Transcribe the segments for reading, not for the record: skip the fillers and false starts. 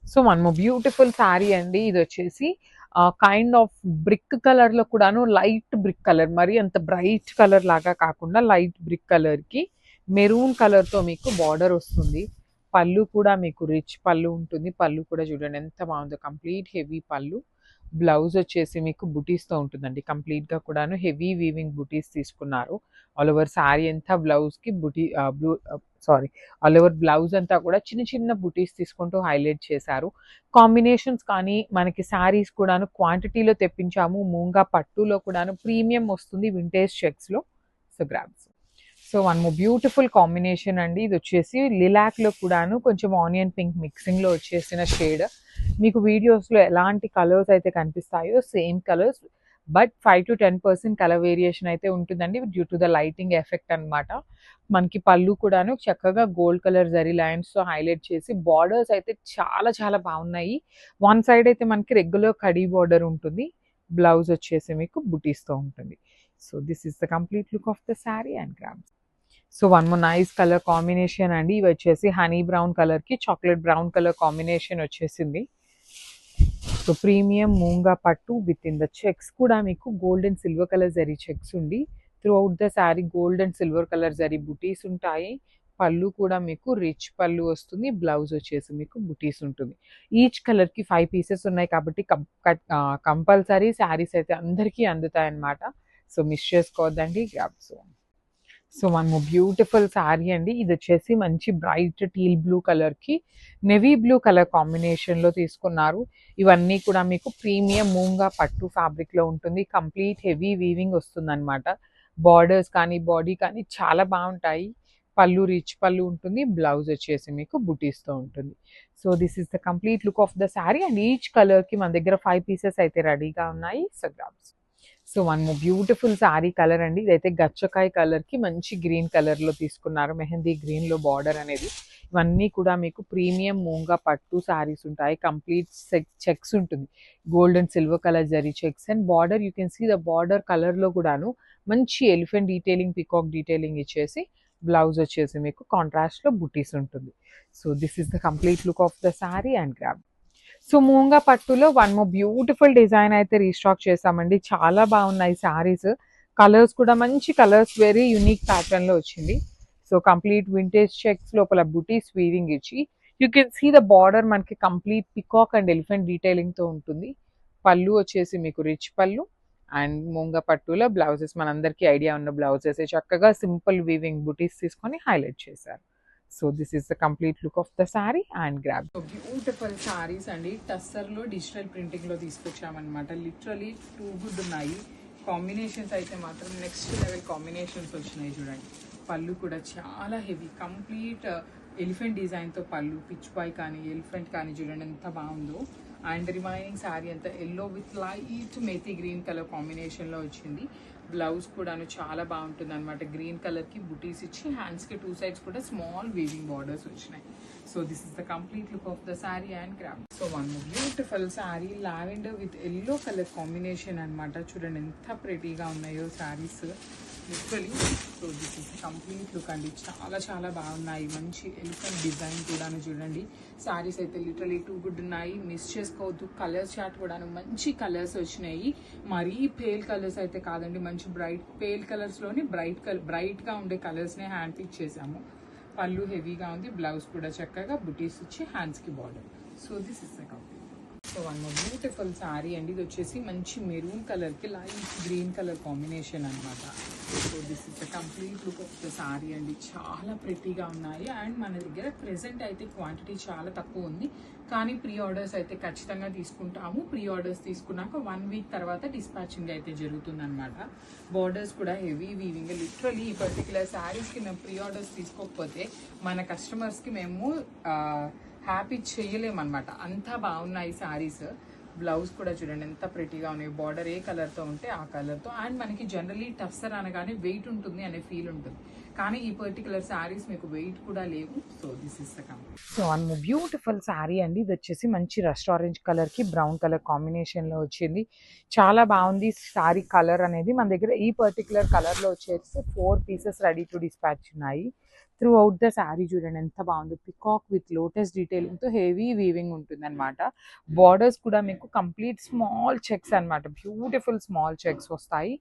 So మనము beautiful sari అండి. ఇది వచ్చేసి కైండ్ ఆఫ్ బ్రిక్ కలర్‌లో కూడాను లైట్ బ్రిక్ కలర్. మరి అంత బ్రైట్ కలర్ లాగా కాకుండా లైట్ బ్రిక్ కలర్‌కి మెరూన్ కలర్‌తో మీకు బార్డర్ వస్తుంది. పళ్ళు కూడా మీకు రిచ్ పళ్ళు ఉంటుంది. పళ్ళు కూడా చూడండి ఎంత బాగుందో. కంప్లీట్ హెవీ పళ్ళు. బ్లౌజ్ వచ్చేసి మీకు బుటీస్‌తో ఉంటుందండి. కంప్లీట్‌గా కూడాను హెవీ వీవింగ్ బుటీస్ తీసుకున్నారు. ఆల్ ఓవర్ శారీ అంతా బ్లౌజ్‌కి ఆల్ ఓవర్ బ్లౌజ్ అంతా కూడా చిన్న చిన్న బుటీస్ తీసుకుంటూ హైలైట్ చేశారు. కాంబినేషన్స్ కానీ మనకి శారీస్ కూడాను క్వాంటిటీలో తెప్పించాము. మూంగా పట్టులో కూడాను ప్రీమియం వస్తుంది వింటేజ్ చెక్స్‌లో. So grabs. So one more beautiful combination అండి. ఇది వచ్చేసి లిలాక్‌లో కూడాను కొంచెం ఆనియన్ పింక్ మిక్సింగ్‌లో వచ్చేసిన షేడ్. మీకు వీడియోస్‌లో ఎలాంటి కలర్స్ అయితే కనిపిస్తాయో same colours, but 5-10% colour variation అయితే ఉంటుందండి due to the lighting effect అన్నమాట. మనకి పళ్ళు కూడాను చక్కగా గోల్డ్ కలర్ జరీ లైన్స్‌తో హైలైట్ చేసి బార్డర్స్ అయితే చాలా చాలా బాగున్నాయి. వన్ సైడ్ అయితే మనకి రెగ్యులర్ కడీ బార్డర్ ఉంటుంది. బ్లౌజ్ వచ్చేసి మీకు బుటీస్‌తో ఉంటుంది. So this is the complete look of the sari and గ్రామ్స్. So one more nice colour combination అండి. ఇవి వచ్చేసి హనీ బ్రౌన్ కలర్‌కి చాక్లెట్ బ్రౌన్ కలర్ కాంబినేషన్ వచ్చేసింది. సో ప్రీమియం మూంగా పట్టు విత్ ఇన్ ద చెక్స్ కూడా మీకు gold and silver colour zari checks ఉండి through out the sari gold and silver colour zari బుటీస్ ఉంటాయి. పళ్ళు కూడా మీకు రిచ్ పళ్ళు వస్తుంది. బ్లౌజ్ వచ్చేసి మీకు బుటీస్ ఉంటుంది. ఈచ్ కలర్‌కి 5 పీసెస్ ఉన్నాయి కాబట్టి కంపల్సరీ శారీస్ అయితే అందరికీ అందుతాయన్నమాట. సో మిస్ చేసుకోవద్దండి. సో మనము బ్యూటిఫుల్ శారీ అండి. ఇది వచ్చేసి మంచి బ్రైట్ టీల్ బ్లూ కలర్‌కి నేవీ బ్లూ కలర్ కాంబినేషన్‌లో తీసుకున్నారు. ఇవన్నీ కూడా మీకు ప్రీమియం మూంగా పట్టు ఫ్యాబ్రిక్‌లో ఉంటుంది. కంప్లీట్ హెవీ వీవింగ్ వస్తుందన్నమాట. బార్డర్స్ కానీ, బాడీ కానీ చాలా బాగుంటాయి. పళ్ళు రిచ్ పళ్ళు ఉంటుంది. బ్లౌజ్ వచ్చేసి మీకు బుటీస్‌తో ఉంటుంది. So this is the complete look of the sari and each కలర్‌కి మన దగ్గర 5 పీసెస్ అయితే రెడీగా ఉన్నాయి. So grams. So one more beautiful sari colour అండి. ఇదైతే గచ్చకాయ కలర్‌కి మంచి గ్రీన్ కలర్‌లో తీసుకున్నారు. మెహందీ గ్రీన్‌లో బార్డర్ అనేది. ఇవన్నీ కూడా మీకు ప్రీమియం మూంగా పట్టు శారీస్ ఉంటాయి. కంప్లీట్ చెక్స్ ఉంటుంది. Gold and silver colour zari checks and border you can see the border కలర్‌లో కూడాను మంచి ఎలిఫెంట్ డీటెయిలింగ్, పీకాక్ డీటెయిలింగ్ ఇచ్చేసి బ్లౌజ్ వచ్చేసి మీకు కాంట్రాస్ట్‌లో బుటీస్ ఉంటుంది. So this is the complete look of the sari and grab. So moonga పట్టులో వన్ మోర్ బ్యూటిఫుల్ డిజైన్ అయితే రీస్టాక్ చేసామండి. చాలా బాగున్నాయి శారీస్. కలర్స్ కూడా మంచి కలర్స్, వెరీ యూనిక్ ప్యాటర్న్ లో వచ్చింది. సో కంప్లీట్ వింటేజ్ చెక్స్ లోపల బుటీస్ వీవింగ్ ఇచ్చి you can see the border మనకి complete peacock and elephant detailing తో ఉంటుంది. పళ్ళు వచ్చేసి మీకు రిచ్ పళ్ళు అండ్ మూంగా పట్టులో బ్లౌజెస్ మనందరికీ ఐడియా ఉన్న బ్లౌజెస్ చక్కగా సింపుల్ వీవింగ్ బుటీస్ తీసుకొని హైలైట్ చేశారు. So this is the complete look of the sari and grab. Beautiful saris అండి. టస్సర్లో డిజిటల్ ప్రింటింగ్లో తీసుకొచ్చామన్నమాట. లిటరలీ టూ గుడ్ ఉన్నాయి. కాంబినేషన్స్ అయితే మాత్రం నెక్స్ట్ లెవెల్ కాంబినేషన్స్ వచ్చినాయి చూడండి. పళ్ళు కూడా చాలా హెవీ కంప్లీట్ ఎలిఫెంట్ డిజైన్తో పళ్ళు, పిచ్ బాయ్ కానీ ఎలిఫెంట్ కానీ చూడండి ఎంత బాగుందో. అండ్ రిమైనింగ్ శారీ అంతా yellow with light methi green colour కాంబినేషన్లో వచ్చింది. బ్లౌజ్ కూడాను చాలా బాగుంటుంది అనమాట. గ్రీన్ కలర్కి బుటీస్ ఇచ్చి హ్యాండ్స్కి 2 సైడ్స్ కూడా స్మాల్ వీవింగ్ బార్డర్స్ వచ్చినాయి. So this is the complete look of the sari and craft. So one beautiful sari lavender with yellow colour combination అనమాట. చూడండి ఎంత ప్రెటీగా ఉన్నాయో saris literally. So this is complete look అండి. చాలా చాలా బాగున్నాయి. మంచి ఎలిఫెంట్ డిజైన్ కూడాను చూడండి. శారీస్ అయితే లిటరలీ టూ గుడ్ ఉన్నాయి. మిస్ చేసుకోవద్దు. కలర్ చార్ట్ కూడాను మంచి కలర్స్ వచ్చినాయి. మరీ పేల్ కలర్స్ అయితే కాదండి. మంచి బ్రైట్ పేల్ కలర్స్లోని బ్రైట్గా ఉండే కలర్స్నే హ్యాండ్ పిక్ చేసాము. పళ్ళు హెవీగా ఉంది. బ్లౌజ్ కూడా చక్కగా బుటీస్ ఇచ్చి హ్యాండ్స్కి border. So this is the complete. So one more beautiful sari అండి. ఇది వచ్చేసి మంచి మెరూన్ కలర్కి లైట్ గ్రీన్ కలర్ కాంబినేషన్ అనమాట. So this is the complete look of the sari అండి. చాలా ప్రెట్టీగా ఉన్నాయి. అండ్ మన దగ్గర ప్రెసెంట్ అయితే క్వాంటిటీ చాలా తక్కువ ఉంది, కానీ ప్రీ ఆర్డర్స్ అయితే ఖచ్చితంగా తీసుకుంటాము. ప్రీ ఆర్డర్స్ తీసుకున్నాక 1 వీక్ తర్వాత డిస్పాచింగ్ అయితే జరుగుతుంది అనమాట. బార్డర్స్ కూడా హెవీ వీవింగ్. లిటరలీ ఈ పర్టికులర్ శారీస్కి మేము ప్రీ ఆర్డర్స్ తీసుకోకపోతే మన కస్టమర్స్కి మేము హ్యాపీ చేయలేమన్నమాట. అంతా బాగున్నాయి శారీస్. బ్లౌజ్ కూడా చూడండి ఎంత ప్రెటీగా ఉన్నాయి. బార్డర్ ఏ కలర్తో ఉంటే ఆ కలర్తో. అండ్ మనకి జనరలీ టస్సర్ అనగానే వెయిట్ ఉంటుంది అనే ఫీల్ ఉంటుంది, కానీ ఈ పర్టికులర్ శారీస్ మీకు వెయిట్ కూడా లేవు. So this is the complete. So one beautiful sari అండి. ఇది వచ్చేసి మంచి రస్ట్ ఆరెంజ్ కలర్కి బ్రౌన్ కలర్ కాంబినేషన్లో వచ్చింది. చాలా బాగుంది శారీ కలర్ అనేది. మన దగ్గర ఈ పర్టికులర్ కలర్లో వచ్చేసి 4 పీసెస్ రెడీ టు డిస్పాచ్ ఉన్నాయి. త్రూ అవుట్ ద శారీ చూడండి ఎంత బాగుందో, పికాక్ విత్ లోటస్ డీటెయిలింగ్తో హెవీ వీవింగ్ ఉంటుంది అనమాట. బార్డర్స్ కూడా మీకు కంప్లీట్ స్మాల్ చెక్స్ అనమాట, బ్యూటిఫుల్ స్మాల్ చెక్స్ వస్తాయి.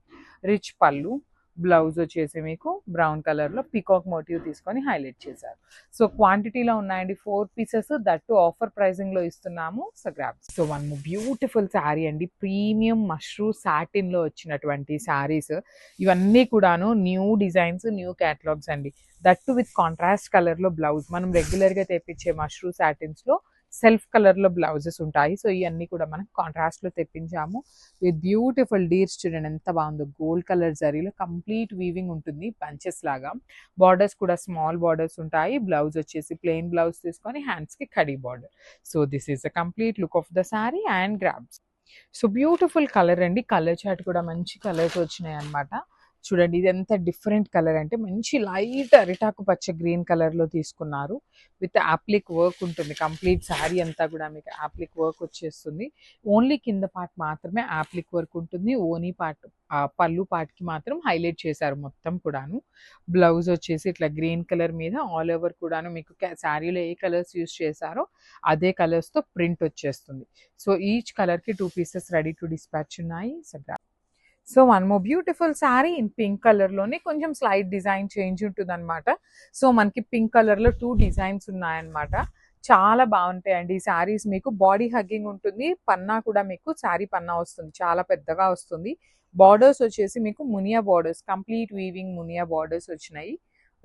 రిచ్ పళ్ళు, బ్లౌజ్ వచ్చేసి మీకు బ్రౌన్ కలర్లో పికాక్ మోటివ్ తీసుకొని హైలైట్ చేశారు. సో క్వాంటిటీలో ఉన్నాయండి 4 పీసెస్, దట్టు ఆఫర్ ప్రైజింగ్లో ఇస్తున్నాము. So grab. So one beautiful sari అండి, ప్రీమియం మష్రూ సాటిన్లో వచ్చినటువంటి శారీస్. ఇవన్నీ కూడాను న్యూ డిజైన్స్, న్యూ క్యాటలాగ్స్ అండి. దట్టు విత్ కాంట్రాస్ట్ కలర్లో బ్లౌజ్. మనం రెగ్యులర్గా తెప్పించే మష్రూ సాటిన్స్లో సెల్ఫ్ కలర్లో బ్లౌజెస్ ఉంటాయి. సో ఇవన్నీ కూడా మనం కాంట్రాస్ట్లో తెప్పించాము విత్ బ్యూటిఫుల్ డీర్స్. చూడండి ఎంత బాగుందో, గోల్డ్ కలర్ జరీలో కంప్లీట్ వీవింగ్ ఉంటుంది బంచెస్ లాగా. బార్డర్స్ కూడా స్మాల్ బార్డర్స్ ఉంటాయి. బ్లౌజ్ వచ్చేసి ప్లెయిన్ బ్లౌజ్ తీసుకొని హ్యాండ్స్కి khadi border. So this is the complete look of the sari and grabs. So beautiful colour అండి, కలర్ చార్ట్ కూడా మంచి కలర్స్ వచ్చినాయి అనమాట. చూడండి ఇది ఎంత డిఫరెంట్ కలర్ అంటే మంచి లైట్ అరిటాకు పచ్చ గ్రీన్ కలర్లో తీసుకున్నారు. విత్ యాప్లిక్ వర్క్ ఉంటుంది, కంప్లీట్ శారీ అంతా కూడా మీకు యాప్లిక్ వర్క్ వచ్చేస్తుంది. ఓన్లీ కింద పార్ట్ మాత్రమే యాప్లిక్ వర్క్ ఉంటుంది. ఓనీ పార్ట్ పళ్ళు పార్ట్కి మాత్రం హైలైట్ చేశారు మొత్తం కూడాను. బ్లౌజ్ వచ్చేసి ఇట్లా గ్రీన్ కలర్ మీద ఆల్ ఓవర్ కూడాను మీకు శారీలో ఏ కలర్స్ యూస్ చేశారో అదే కలర్స్తో ప్రింట్ వచ్చేస్తుంది. సో ఈచ్ కలర్కి 2 పీసెస్ రెడీ టు డిస్పాచ్ ఉన్నాయి. So one more beautiful sari in pink కలర్లోనే కొంచెం స్లైట్ డిజైన్ చేంజ్ ఉంటుంది అనమాట. సో మనకి పింక్ కలర్లో 2 డిజైన్స్ ఉన్నాయన్నమాట. చాలా బాగుంటాయండి ఈ శారీస్. మీకు బాడీ హగ్గింగ్ ఉంటుంది, పన్నా కూడా మీకు శారీ పన్నా వస్తుంది, చాలా పెద్దగా వస్తుంది. బార్డర్స్ వచ్చేసి మీకు Muniya borders, complete weaving Muniya borders వచ్చినాయి.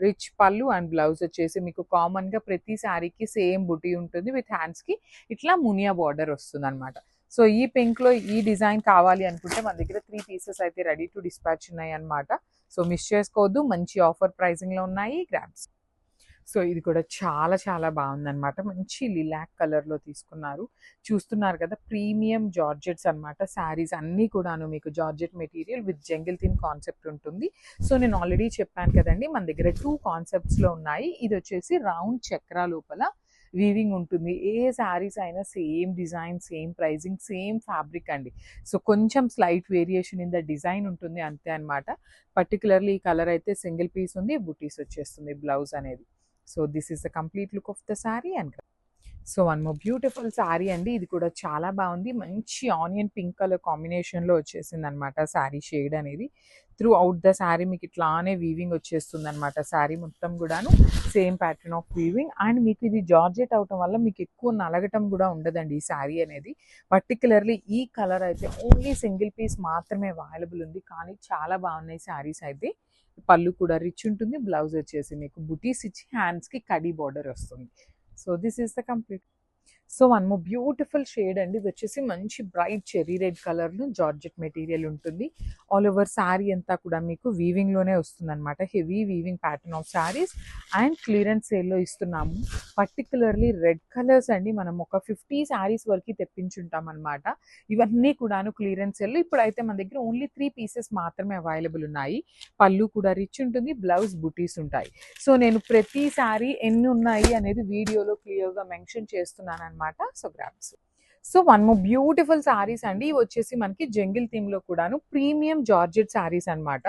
రిచ్ పళ్ళు అండ్ బ్లౌజ్ వచ్చేసి మీకు కామన్గా ప్రతి శారీకి సేమ్ బుటీ ఉంటుంది విత్ హ్యాండ్స్కి ఇట్లా మునియా బార్డర్ వస్తుంది అనమాట. సో ఈ పింక్లో ఈ డిజైన్ కావాలి అనుకుంటే మన దగ్గర 3 పీసెస్ అయితే రెడీ టు డిస్పాచ్ ఉన్నాయి అనమాట. సో మిస్ చేసుకోవద్దు, మంచి ఆఫర్ ప్రైజింగ్లో ఉన్నాయి గ్రాబ్స్. సో ఇది కూడా చాలా చాలా బాగుందన్నమాట, మంచి లిలాక్ కలర్లో తీసుకున్నారు. చూస్తున్నారు కదా, ప్రీమియం జార్జెట్స్ అనమాట. శారీస్ అన్నీ కూడాను మీకు georgette material with jungle theme concept ఉంటుంది. సో నేను ఆల్రెడీ చెప్పాను కదండి, మన దగ్గర 2 కాన్సెప్ట్స్లో ఉన్నాయి. ఇది వచ్చేసి రౌండ్ చక్రా లోపల వీవింగ్ ఉంటుంది. ఏ శారీస్ అయినా same design, same pricing, same fabric అండి. సో కొంచెం slight variation in the design ఉంటుంది అంతే అనమాట. పర్టికులర్లీ ఈ కలర్ అయితే సింగిల్ పీస్ ఉంది, బుటీస్ వచ్చేస్తుంది బ్లౌజ్ అనేది. So this is the complete look of the sari and so one more beautiful sari అండి. ఇది కూడా చాలా బాగుంది, మంచి ఆనియన్ పింక్ కలర్ కాంబినేషన్లో వచ్చేసింది అనమాట శారీ షేడ్ అనేది. త్రూ అవుట్ ద శారీ మీకు ఇట్లానే వీవింగ్ వచ్చేస్తుంది అనమాట. శారీ మొత్తం కూడాను same pattern of weaving. And మీకు ఇది జార్జెట్ అవటం వల్ల మీకు ఎక్కువ నలగటం కూడా ఉండదండి ఈ శారీ అనేది. పర్టికులర్లీ ఈ కలర్ అయితే ఓన్లీ సింగిల్ పీస్ మాత్రమే అవైలబుల్ ఉంది, కానీ చాలా బాగున్నాయి శారీస్ అయితే. పళ్ళు కూడా రిచ్ ఉంటుంది, బ్లౌజ్ వచ్చేసి మీకు బుటీస్ ఇచ్చి హ్యాండ్స్కి కడీ బార్డర్ వస్తుంది. So this is the complete. So one more beautiful shade అండి, ఇది వచ్చేసి మంచి బ్రైట్ చెర్రీ రెడ్ కలర్లో జార్జెట్ మెటీరియల్ ఉంటుంది. ఆల్ ఓవర్ శారీ అంతా కూడా మీకు వీవింగ్లోనే వస్తుంది అనమాట. Heavy weaving pattern of saris and clearance సేల్లో ఇస్తున్నాము. పర్టికులర్లీ రెడ్ కలర్స్ అండి, మనం ఒక 50 శారీస్ వరకు తెప్పించుంటాం అనమాట. ఇవన్నీ కూడాను క్లియరెన్స్ సేల్లో. ఇప్పుడైతే మన దగ్గర ఓన్లీ 3 పీసెస్ మాత్రమే అవైలబుల్ ఉన్నాయి. పళ్ళు కూడా రిచ్ ఉంటుంది, బ్లౌజ్ బుటీస్ ఉంటాయి. సో నేను ప్రతి శారీ ఎన్ని ఉన్నాయి అనేది వీడియోలో క్లియర్గా మెన్షన్ చేస్తున్నాను అనమాట. So grabs. So one more beautiful saris అండి, ఇవి వచ్చేసి మనకి జంగిల్ థీమ్ లో కూడాను ప్రీమియం జార్జెట్ శారీస్ అనమాట.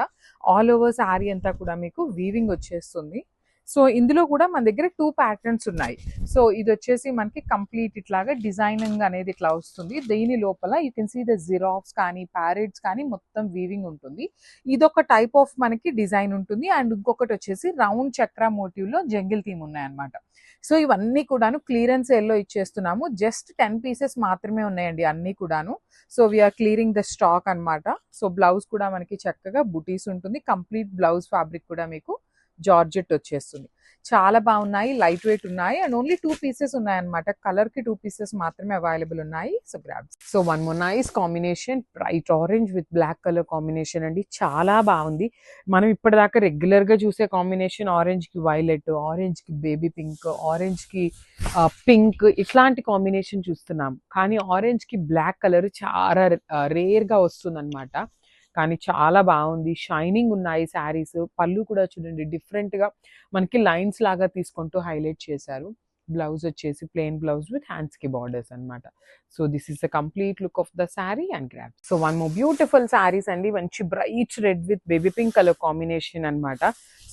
ఆల్ ఓవర్ శారీ అంతా కూడా మీకు వీవింగ్ వచ్చేస్తుంది. సో ఇందులో కూడా మన దగ్గర 2 ప్యాటర్న్స్ ఉన్నాయి. సో ఇది వచ్చేసి మనకి కంప్లీట్ ఇట్లాగా డిజైనింగ్ అనేది ఇట్లా వస్తుంది. దీని లోపల you can see the xerox కానీ ప్యారెట్స్ కానీ మొత్తం వీవింగ్ ఉంటుంది. ఇదొక టైప్ ఆఫ్ మనకి డిజైన్ ఉంటుంది. అండ్ ఇంకొకటి వచ్చేసి రౌండ్ చక్రా మోటివ్లో జంగిల్ థీమ్ ఉన్నాయన్నమాట. సో ఇవన్నీ కూడాను క్లియరెన్స్ సేల్లో ఇచ్చేస్తున్నాము. జస్ట్ 10 పీసెస్ మాత్రమే ఉన్నాయండి అన్నీ కూడాను. So we are clearing the stock అనమాట. సో బ్లౌజ్ కూడా మనకి చక్కగా బుటీస్ ఉంటుంది. కంప్లీట్ బ్లౌజ్ ఫ్యాబ్రిక్ కూడా మీకు జార్జెట్ వచ్చేస్తుంది. చాలా బాగున్నాయి, లైట్ వెయిట్ ఉన్నాయి. అండ్ ఓన్లీ 2 పీసెస్ ఉన్నాయన్నమాట. కలర్కి 2 పీసెస్ మాత్రమే అవైలబుల్ ఉన్నాయి. So grabs. So one more nice combination, bright orange with black colour combination అండి, చాలా బాగుంది. మనం ఇప్పటిదాకా రెగ్యులర్గా చూసే కాంబినేషన్ ఆరెంజ్కి వైలెట్, ఆరెంజ్కి బేబీ పింక్, ఆరెంజ్కి పింక్, ఇట్లాంటి కాంబినేషన్ చూస్తున్నాం. కానీ ఆరెంజ్కి బ్లాక్ కలర్ చాలా రేర్గా వస్తుంది అనమాట. కానీ చాలా బాగుంది, షైనింగ్ ఉన్నాయి శారీస్. పళ్ళు కూడా చూడండి డిఫరెంట్గా మనకి లైన్స్ లాగా తీసుకుంటూ హైలైట్ చేశారు. బ్లౌజ్ వచ్చేసి ప్లెయిన్ బ్లౌజ్ విత్ హ్యాండ్స్కి బార్డర్స్ అనమాట. So this is the complete look of the sari and grab. So one more beautiful saris అండి, మంచి bright red with baby pink colour combination అనమాట.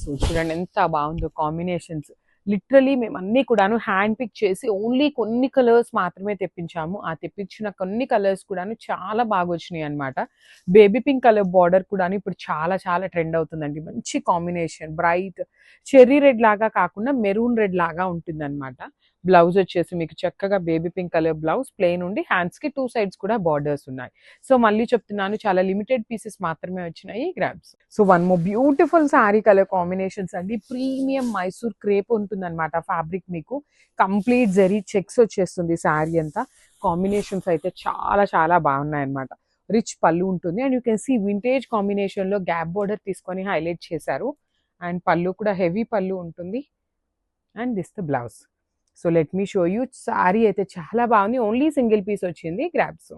సో చూడండి ఎంత బాగుందో కాంబినేషన్స్. లిటరలీ మేము అన్ని కూడాను హ్యాండ్ పిక్ చేసి ఓన్లీ కొన్ని కలర్స్ మాత్రమే తెప్పించాము. ఆ తెప్పించిన కొన్ని కలర్స్ కూడాను చాలా బాగా వచ్చినాయి అనమాట. బేబీ పింక్ కలర్ బార్డర్ కూడాను ఇప్పుడు చాలా చాలా ట్రెండ్ అవుతుందండి. మంచి కాంబినేషన్, బ్రైట్ చెర్రీ రెడ్ లాగా కాకుండా మెరూన్ రెడ్ లాగా ఉంటుంది అనమాట. బ్లౌజ్ వచ్చేసి మీకు చక్కగా baby pink colour blouse plain ఉండి హ్యాండ్స్కి 2 సైడ్స్ కూడా బార్డర్స్ ఉన్నాయి. సో మళ్ళీ చెప్తున్నాను, చాలా లిమిటెడ్ పీసెస్ మాత్రమే వచ్చినాయి grabs. So one more beautiful sari colour combinations అండి. ప్రీమియం మైసూర్ క్రేప్ ఉంటుంది అనమాట ఫ్యాబ్రిక్. మీకు కంప్లీట్ జరీ చెక్స్ వచ్చేస్తుంది శారీ అంతా. కాంబినేషన్స్ అయితే చాలా చాలా బాగున్నాయి అనమాట. రిచ్ పళ్ళు ఉంటుంది and you can see vintage కాంబినేషన్లో గ్యాప్ బార్డర్ తీసుకొని హైలైట్ చేశారు. అండ్ పళ్ళు కూడా హెవీ పళ్ళు ఉంటుంది. And this the blouse. So let me show you. Sari అయితే చాలా బాగుంది. ఓన్లీ సింగిల్ పీస్ వచ్చింది గ్రాబ్స్.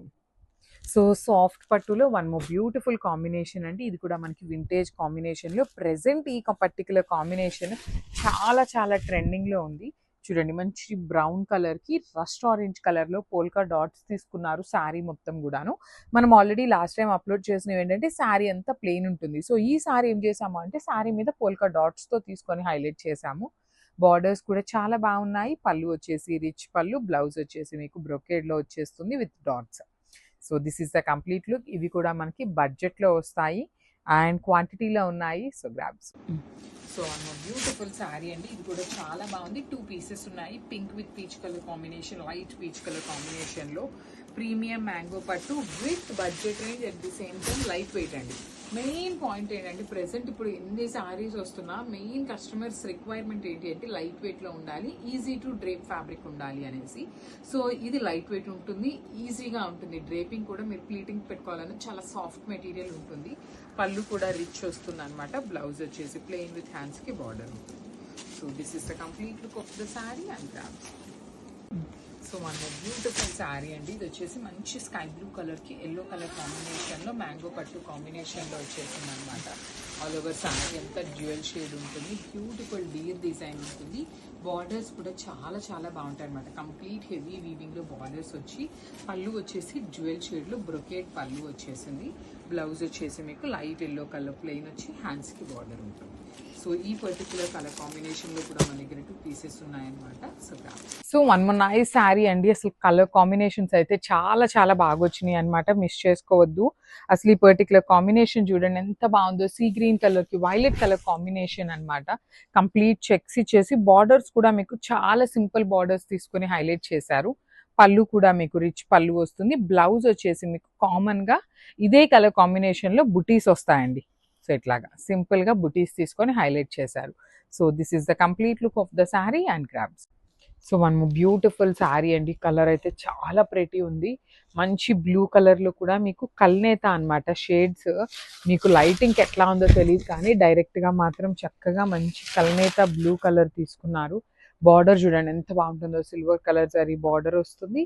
సో సాఫ్ట్ పట్టులో వన్ మోర్ బ్యూటిఫుల్ కాంబినేషన్ అండి. ఇది కూడా మనకి వింటేజ్ కాంబినేషన్లో. ప్రెసెంట్ ఈ పర్టికులర్ కాంబినేషన్ చాలా చాలా ట్రెండింగ్లో ఉంది. చూడండి, మంచి బ్రౌన్ కలర్కి రస్ట్ ఆరెంజ్ కలర్లో పోల్కా డాట్స్ తీసుకున్నారు శారీ మొత్తం కూడాను. మనం ఆల్రెడీ లాస్ట్ టైం అప్లోడ్ చేసినవి ఏంటంటే శారీ అంతా ప్లెయిన్ ఉంటుంది. సో ఈ శారీ ఏం చేసాము అంటే శారీ మీద పోల్కా డాట్స్తో తీసుకొని హైలైట్ చేసాము. బార్డర్స్ కూడా చాలా బాగున్నాయి. పళ్ళు వచ్చేసి రిచ్ పళ్ళు, బ్లౌజ్ వచ్చేసి మీకు బ్రొకేడ్లో వచ్చేస్తుంది with dots. So this is the complete look. ఇవి కూడా మనకి బడ్జెట్లో వస్తాయి అండ్ క్వాంటిటీలో ఉన్నాయి. So grabs. So one beautiful sari అండి. ఇది కూడా చాలా బాగుంది. 2 పీసెస్ ఉన్నాయి. Pink with peach colour combination, light peach colour కాంబినేషన్లో ప్రీమియం మ్యాంగో పట్టు with budget range at the same time light weight అండి. మెయిన్ పాయింట్ ఏంటంటే ప్రెసెంట్ ఇప్పుడు ఎన్ని శారీస్ వస్తున్నా మెయిన్ కస్టమర్స్ రిక్వైర్మెంట్ ఏంటి అంటే లైట్ వెయిట్లో ఉండాలి, ఈజీ టు డ్రేప్ ఫ్యాబ్రిక్ ఉండాలి అనేసి. సో ఇది లైట్ వెయిట్ ఉంటుంది, ఈజీగా ఉంటుంది. డ్రేపింగ్ కూడా మీరు ప్లీటింగ్ పెట్టుకోవాలని చాలా సాఫ్ట్ మెటీరియల్ ఉంటుంది. పళ్ళు కూడా రిచ్ వస్తుంది అనమాట. బ్లౌజ్ వచ్చేసి ప్లెయిన్ విత్ హ్యాండ్స్కి బార్డర్ ఉంటుంది. So this is the complete look of the sari and grabs. So one beautiful sari అండి. ఇది వచ్చేసి మంచి స్కై బ్లూ కలర్కి ఎల్లో కలర్ కాంబినేషన్లో మ్యాంగో పట్టు కాంబినేషన్లో వచ్చేసింది అనమాట. ఆల్ ఓవర్ శారీ అంతా డ్యూయల్ షేడ్ ఉంటుంది. బ్యూటిఫుల్ డీర్ డిజైన్ ఉంటుంది. బార్డర్స్ కూడా చాలా చాలా బాగుంటాయి అనమాట. కంప్లీట్ హెవీ వీవింగ్లో బార్డర్స్ వచ్చి పళ్ళు వచ్చేసి డ్యూయల్ షేడ్లో బ్రొకేడ్ పళ్ళు వచ్చేసింది. బ్లౌజ్ వచ్చేసి మీకు లైట్ ఎల్లో కలర్ ప్లెయిన్ వచ్చి హ్యాండ్స్కి బార్డర్ ఉంటుంది. సో ఈ పర్టికులర్ కలర్ కాంబినేషన్లో కూడా మన దగ్గర 2 పీసెస్ ఉన్నాయన్నమాట. So one more nice sari అండి. అసలు కలర్ కాంబినేషన్స్ అయితే చాలా చాలా బాగా వచ్చినాయి అనమాట. మిస్ చేసుకోవద్దు. అసలు ఈ పర్టికులర్ కాంబినేషన్ చూడండి ఎంత బాగుందో. సీ గ్రీన్ కలర్కి వైలెట్ కలర్ కాంబినేషన్ అనమాట. కంప్లీట్ చెక్స్ ఇచ్చేసి బార్డర్స్ కూడా మీకు చాలా సింపుల్ బార్డర్స్ తీసుకొని హైలైట్ చేశారు. పళ్ళు కూడా మీకు రిచ్ పళ్ళు వస్తుంది. బ్లౌజ్ వచ్చేసి మీకు కామన్గా ఇదే కలర్ కాంబినేషన్లో బుటీస్ వస్తాయండి. సో ఇట్లాగా సింపుల్గా బుటీస్ తీసుకొని హైలైట్ చేశారు. So this is the complete look of the sari and grabs. So one beautiful sari అండి. కలర్ అయితే చాలా ప్రెటీ ఉంది. మంచి బ్లూ కలర్లో కూడా మీకు కల్నేత అనమాట. షేడ్స్ మీకు లైటింగ్కి ఎట్లా ఉందో తెలియదు కానీ డైరెక్ట్గా మాత్రం చక్కగా మంచి కల్నేత బ్లూ కలర్ తీసుకున్నారు. బార్డర్ చూడండి ఎంత బాగుంటుందో. సిల్వర్ కలర్ జరీ బార్డర్ వస్తుంది.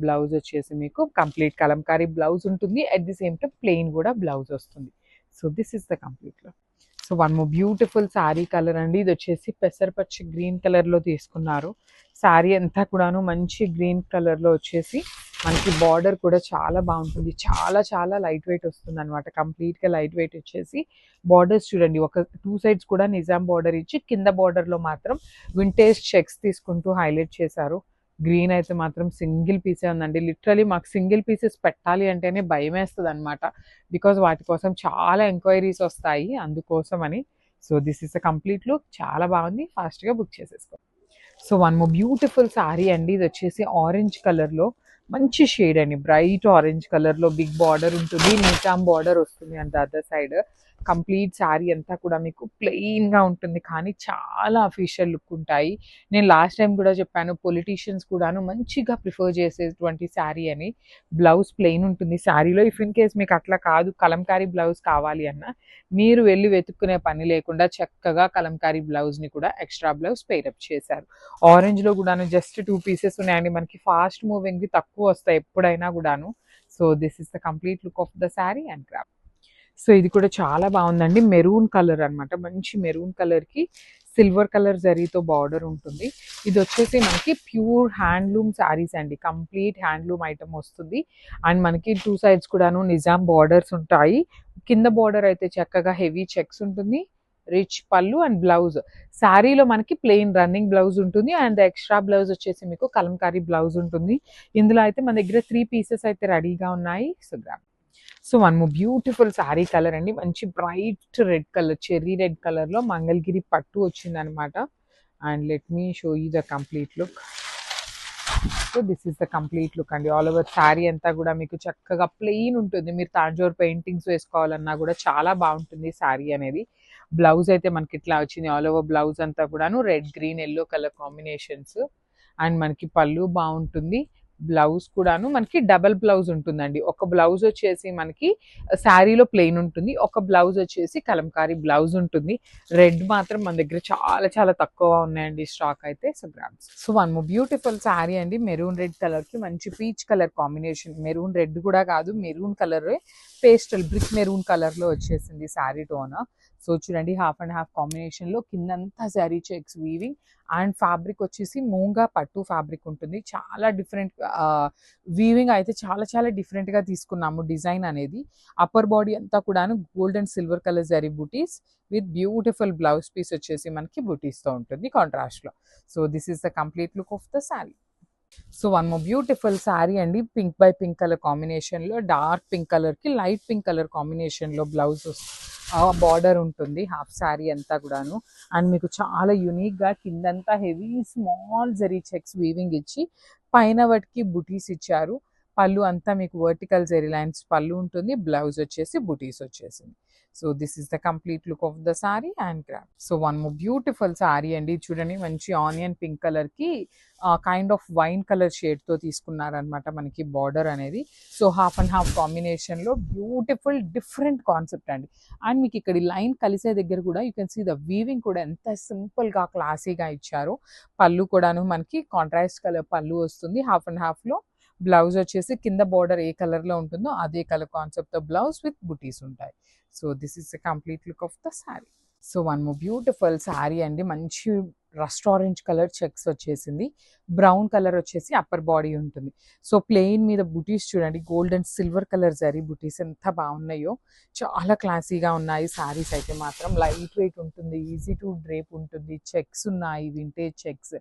బ్లౌజ్ వచ్చేసి మీకు కంప్లీట్ కలంకారీ బ్లౌజ్ ఉంటుంది. At the same time plain కూడా బ్లౌజ్ వస్తుంది. So this is the complete look. So one more beautiful sari colour అండి. ఇది వచ్చేసి పెసరపచ్చి గ్రీన్ కలర్లో తీసుకున్నారు. శారీ అంతా కూడాను మంచి గ్రీన్ కలర్లో వచ్చేసి మనకి బార్డర్ కూడా చాలా బాగుంటుంది. చాలా చాలా లైట్ వెయిట్ వస్తుంది అనమాట. కంప్లీట్గా లైట్ వెయిట్ వచ్చేసి బార్డర్స్ చూడండి. ఒక 2 సైడ్స్ కూడా నిజాం బార్డర్ ఇచ్చి కింద బార్డర్లో మాత్రం వింటేజ్ చెక్స్ తీసుకుంటూ హైలైట్ చేశారు. గ్రీన్ అయితే మాత్రం సింగిల్ పీసే ఉందండి. లిటరలీ మాకు సింగిల్ పీసెస్ పెట్టాలి అంటేనే భయం వేస్తుంది అనమాట. బికాజ్ వాటి కోసం చాలా ఎంక్వైరీస్ వస్తాయి అందుకోసమని. So this is a complete look. చాలా బాగుంది. ఫాస్ట్గా బుక్ చేసేసుకో. So one more beautiful sari అండి. ఇది వచ్చేసి ఆరెంజ్ కలర్లో మంచి షేడ్ అండి. బ్రైట్ ఆరెంజ్ కలర్లో బిగ్ బార్డర్ ఉంటుంది. నిజాం బార్డర్ వస్తుంది and other side. Complete sari అంతా కూడా మీకు ప్లెయిన్గా ఉంటుంది కానీ చాలా అఫీషియల్ లుక్ ఉంటాయి. నేను లాస్ట్ టైం కూడా చెప్పాను పొలిటీషియన్స్ కూడాను మంచిగా ప్రిఫర్ చేసేటువంటి శారీ అని. బ్లౌజ్ ప్లెయిన్ ఉంటుంది శారీలో. ఇఫ్ ఇన్ కేస్ మీకు అట్లా కాదు కలంకారీ బ్లౌజ్ కావాలి అన్న మీరు వెళ్ళి వెతుక్కునే పని లేకుండా చక్కగా కలంకారీ బ్లౌజ్ని కూడా ఎక్స్ట్రా బ్లౌజ్ పేరప్ చేశారు. ఆరెంజ్లో కూడాను జస్ట్ 2 పీసెస్ ఉన్నాయండి. మనకి ఫాస్ట్ మూవింగ్వి తక్కువ వస్తాయి ఎప్పుడైనా కూడాను. So this is the complete look of the sari and craft. So ఇది కూడా చాలా బాగుందండి. మెరూన్ కలర్ అనమాట. మంచి మెరూన్ కలర్కి సిల్వర్ కలర్ జరీతో బార్డర్ ఉంటుంది. ఇది వచ్చేసి మనకి ప్యూర్ హ్యాండ్లూమ్ శారీస్ అండి, కంప్లీట్ హ్యాండ్లూమ్ ఐటమ్ వస్తుంది. అండ్ మనకి 2 సైడ్స్ కూడాను నిజాం బార్డర్స్ ఉంటాయి. కింద బార్డర్ అయితే చక్కగా హెవీ చెక్స్ ఉంటుంది. Rich pallu and blouse. శారీలో మనకి ప్లెయిన్ రన్నింగ్ బ్లౌజ్ ఉంటుంది అండ్ ఎక్స్ట్రా బ్లౌజ్ వచ్చేసి మీకు కలంకారీ బ్లౌజ్ ఉంటుంది. ఇందులో అయితే మన దగ్గర 3 పీసెస్ అయితే రెడీగా ఉన్నాయి. So one more beautiful sari colour అండి, మంచి bright red colour, cherry red కలర్లో మంగళగిరి పట్టు వచ్చిందనమాట. And let me show you the complete look. So this is the complete look అండి. ఆల్ ఓవర్ శారీ అంతా కూడా మీకు చక్కగా ప్లెయిన్ ఉంటుంది. మీరు తాంజోర్ పెయింటింగ్స్ వేసుకోవాలన్నా కూడా చాలా బాగుంటుంది శారీ అనేది. బ్లౌజ్ అయితే మనకి ఇట్లా వచ్చింది. ఆల్ ఓవర్ బ్లౌజ్ అంతా కూడాను red, green, yellow colour combinations. And మనకి పళ్ళు బాగుంటుంది. బ్లౌజ్ కూడాను మనకి డబల్ బ్లౌజ్ ఉంటుందండి. ఒక బ్లౌజ్ వచ్చేసి మనకి శారీలో ప్లెయిన్ ఉంటుంది, ఒక బ్లౌజ్ వచ్చేసి కలంకారీ బ్లౌజ్ ఉంటుంది. రెడ్ మాత్రం మన దగ్గర చాలా చాలా తక్కువ ఉన్నాయండి స్టాక్ అయితే. So one more beautiful sari అండి, మెరూన్ రెడ్ కలర్కి మంచి peach colour combination. Maroon red కూడా కాదు, maroon colour, pastel brick maroon కలర్లో వచ్చేసింది శారీ టోన్. సో చూడండి, హాఫ్ అండ్ హాఫ్ కాంబినేషన్లో కిందంతా sari checks weaving. And fabric వచ్చేసి మూంగా పట్టు ఫ్యాబ్రిక్ ఉంటుంది. చాలా డిఫరెంట్ వీవింగ్ అయితే చాలా చాలా డిఫరెంట్గా తీసుకున్నాము డిజైన్ అనేది. అప్పర్ బాడీ అంతా కూడాను gold and silver colour zari బూటీస్ విత్ బ్యూటిఫుల్ బ్లౌజ్ పీస్ వచ్చేసి మనకి బూటీస్తో ఉంటుంది కాంట్రాస్ట్లో. So this is the complete look of the sari. So one more beautiful sari అండి, పింక్ బై పింక్ కలర్ కాంబినేషన్లో, డార్క్ పింక్ కలర్కి లైట్ పింక్ కలర్ కాంబినేషన్లో బ్లౌజ్ బార్డర్ ఉంటుంది హాఫ్ శారీ అంతా కూడాను. అండ్ మీకు చాలా యూనిక్గా కిందంతా heavy small zari checks weaving ఇచ్చి పైన వాటికి బుటీస్ ఇచ్చారు. పళ్ళు అంతా మీకు వర్టికల్ జరీ లైన్స్ పళ్ళు ఉంటుంది. బ్లౌజ్ వచ్చేసి బుటీస్ వచ్చేసింది. So this is the complete look of the sari and craft. So one more beautiful sari అండి, చూడండి మంచి ఆనియన్ పింక్ కలర్కి కైండ్ ఆఫ్ వైన్ కలర్ షేడ్తో తీసుకున్నారనమాట మనకి బార్డర్ అనేది. సో హాఫ్ అండ్ హాఫ్ కాంబినేషన్లో బ్యూటిఫుల్ డిఫరెంట్ కాన్సెప్ట్ అండి. అండ్ మీకు ఇక్కడ లైన్ కలిసే దగ్గర కూడా you can see the weaving కూడా ఎంత సింపుల్గా క్లాసీగా ఇచ్చారు. పళ్ళు కూడాను మనకి కాంట్రాస్ట్ కలర్ పళ్ళు వస్తుంది. హాఫ్ అండ్ హాఫ్లో బ్లౌజ్ వచ్చేసి కింద బార్డర్ ఏ కలర్లో ఉంటుందో అదే కలర్ కాన్సెప్ట్తో బ్లౌజ్ విత్ బుటీస్ ఉంటాయి. So this is the complete look of the sari. So one more beautiful sari అండి, మంచి రస్ట్ ఆరెంజ్ కలర్ చెక్స్ వచ్చేసింది. బ్రౌన్ కలర్ వచ్చేసి అప్పర్ బాడీ ఉంటుంది. సో ప్లెయిన్ మీద బుటీస్ చూడండి, gold and silver colour zari బుటీస్ ఎంత బాగున్నాయో, చాలా క్లాసీగా ఉన్నాయి శారీస్ అయితే మాత్రం. లైట్ వెయిట్ ఉంటుంది, ఈజీ టు డ్రేప్ ఉంటుంది. చెక్స్ ఉన్నాయి, వింటేజ్ చెక్స్.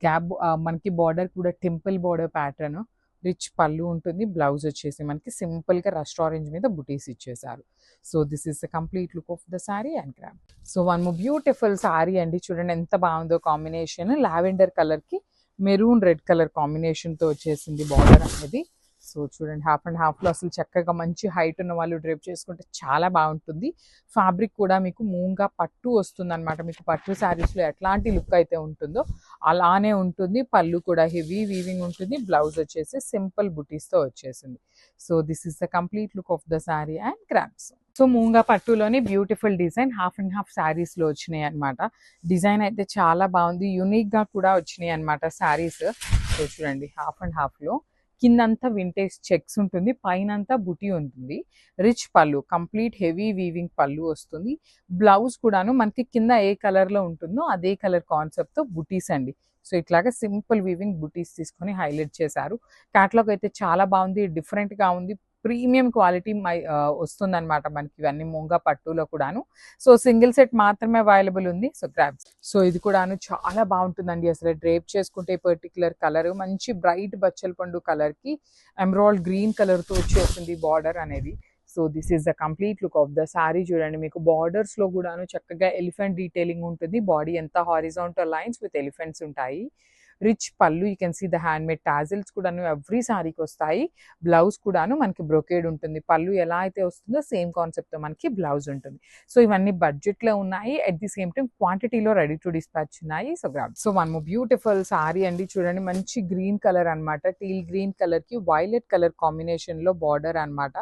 గ్యాప్ మనకి బార్డర్ కూడా టెంపుల్ బార్డర్ ప్యాటర్న్. రిచ్ పళ్ళు ఉంటుంది. బ్లౌజ్ వచ్చేసి మనకి సింపుల్గా రస్ట్ ఆరెంజ్ మీద బుటీస్ ఇచ్చేసారు. So this is the complete look of the sari and craft. So one more beautiful sari అండి, చూడండి ఎంత బాగుందో కాంబినేషన్. లావెండర్ కలర్కి మెరూన్ రెడ్ కలర్ కాంబినేషన్తో వచ్చేసింది బార్డర్ అనేది. సో చూడండి, హాఫ్ అండ్ హాఫ్లో అసలు చక్కగా మంచి హైట్ ఉన్న వాళ్ళు డ్రేప్ చేసుకుంటే చాలా బాగుంటుంది. ఫ్యాబ్రిక్ కూడా మీకు మూంగా పట్టు వస్తుంది అనమాట. మీకు పట్టు శారీస్లో ఎట్లాంటి లుక్ అయితే ఉంటుందో అలానే ఉంటుంది. పళ్ళు కూడా హెవీ వీవింగ్ ఉంటుంది. బ్లౌజ్ వచ్చేసి సింపుల్ బుటీస్తో వచ్చేసింది. So this is the complete look of the sari and crafts. So moonga పట్టులోని beautiful design half and half శారీస్లో వచ్చినాయి అనమాట. డిజైన్ అయితే చాలా బాగుంది, యూనిక్గా కూడా వచ్చినాయి అనమాట శారీస్. సో చూడండి, హాఫ్ అండ్ హాఫ్లో కిందంతా వింటేజ్ చెక్స్ ఉంటుంది, పైనంతా బుటీ ఉంటుంది. రిచ్ పళ్ళు, కంప్లీట్ హెవీ వీవింగ్ పళ్ళు వస్తుంది. బ్లౌజ్ కూడాను మనకి కింద ఏ కలర్లో ఉంటుందో అదే కలర్ కాన్సెప్ట్తో బుటీస్ అండి. సో ఇట్లాగా సింపుల్ వీవింగ్ బుటీస్ తీసుకొని హైలైట్ చేశారు. క్యాటలాగ్ అయితే చాలా బాగుంది, డిఫరెంట్గా ఉంది. ప్రీమియం క్వాలిటీ వస్తుందన్నమాట మనకి ఇవన్నీ మూంగా పట్టులో కూడాను. సో సింగిల్ సెట్ మాత్రమే అవైలబుల్ ఉంది. So grabs. సో ఇది కూడాను చాలా బాగుంటుందండి. అసలు డ్రేప్ చేసుకుంటే పర్టికులర్ కలర్ మంచి బ్రైట్ బచ్చల పండు కలర్కి ఎమరాల్డ్ గ్రీన్ కలర్తో వచ్చేసింది బార్డర్ అనేది. So this is the complete look of the sari. చూడండి, మీకు బార్డర్స్లో కూడాను చక్కగా ఎలిఫెంట్ డీటెయిలింగ్ ఉంటుంది. బాడీ అంతా హారిజాంటల్ లైన్స్ విత్ ఎలిఫెంట్స్ ఉంటాయి. Rich pallu, you can see the hand made tassels కూడాను ఎవ్రీ శారీకి వస్తాయి. బ్లౌజ్ కూడాను మనకి బ్రొకేడ్ ఉంటుంది. పళ్ళు ఎలా అయితే వస్తుందో సేమ్ కాన్సెప్ట్తో మనకి బ్లౌజ్ ఉంటుంది. సో ఇవన్నీ బడ్జెట్లో ఉన్నాయి, అట్ ది సేమ్ టైం క్వాంటిటీలో రెడీ టు డిస్పాచ్ ఉన్నాయి. So grab. So one more beautiful sari అండి, చూడండి మంచి గ్రీన్ కలర్ అనమాట. టీల్ గ్రీన్ కలర్కి వైలెట్ కలర్ కాంబినేషన్లో బార్డర్ అనమాట.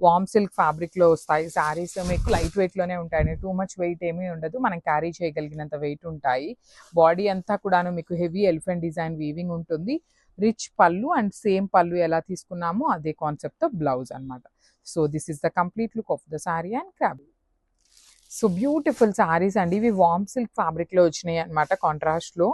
వామ్ సిల్క్ ఫ్యాబ్రిక్లో వస్తాయి శారీస్. మీకు లైట్ వెయిట్లోనే ఉంటాయి, టూ మచ్ వెయిట్ ఏమీ ఉండదు, మనం క్యారీ చేయగలిగినంత వెయిట్ ఉంటాయి. బాడీ అంతా కూడాను మీకు హెవీ ఎలిఫెంట్ డిజైన్ వీవింగ్ ఉంటుంది. Rich pallu and same pallu ఎలా తీసుకున్నామో అదే కాన్సెప్ట్తో బ్లౌజ్ అనమాట. So this is the complete look of the sari and crab. So beautiful saris అండి. ఇవి వార్మ్ సిల్క్ ఫ్యాబ్రిక్ లో వచ్చినాయి అనమాట. కాంట్రాస్ట్ లో